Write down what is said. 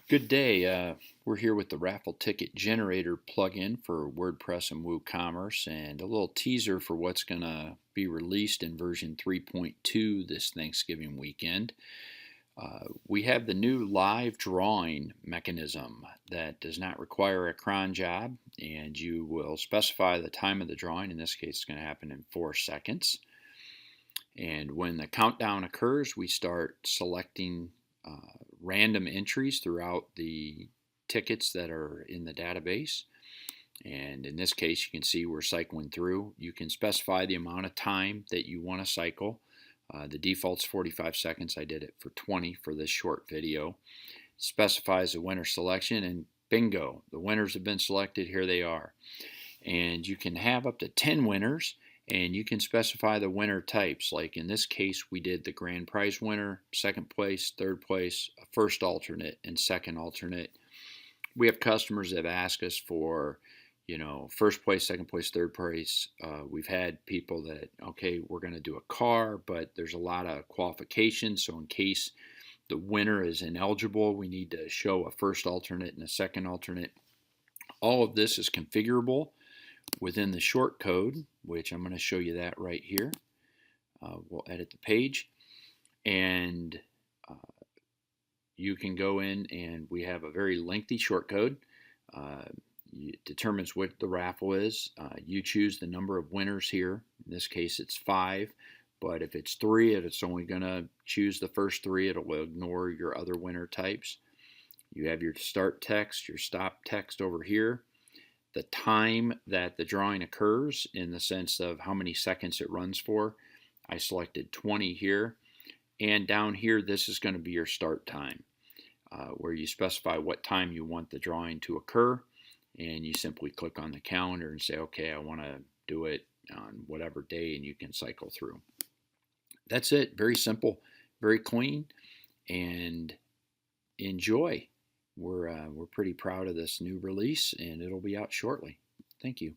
Good day. We're here with the Raffle ticket generator plugin for WordPress and WooCommerce, and a little teaser for what's going to be released in version 3.2 this Thanksgiving weekend. We have the new live drawing mechanism that does not require a cron job, and you will specify the time of the drawing. In this case, it's going to happen in 4 seconds. And when the countdown occurs, we start selecting random entries throughout the tickets that are in the database. And in this case, you can see we're cycling through. You can specify the amount of time that you want to cycle. The default's 45 seconds. I did it for 20 for this short video. Specifies the winner selection, and bingo, the winners have been selected. Here they are. And you can have up to 10 winners, and you can specify the winner types. Like in this case, we did the grand prize winner, second place, third place, a first alternate, and second alternate. We have customers that have asked us for, first place, second place, third place. We've had people that, okay, we're going to do a car, but there's a lot of qualifications. So in case the winner is ineligible, we need to show a first alternate and a second alternate. All of this is configurable within the short code, which I'm going to show you that right here. We'll edit the page, and you can go in, and we have a very lengthy short code. It determines what the raffle is. You choose the number of winners here. In this case, it's 5, but if it's 3, it's only going to choose the first 3. It will ignore your other winner types. You have your start text, your stop text over here. The time that the drawing occurs in the sense of how many seconds it runs for. I selected 20 here, and down here this is going to be your start time, where you specify what time you want the drawing to occur, and you simply click on the calendar and say, okay, I want to do it on whatever day, and you can cycle through. That's it. Very simple, very clean, and enjoy. We're pretty proud of this new release, and it'll be out shortly. Thank you.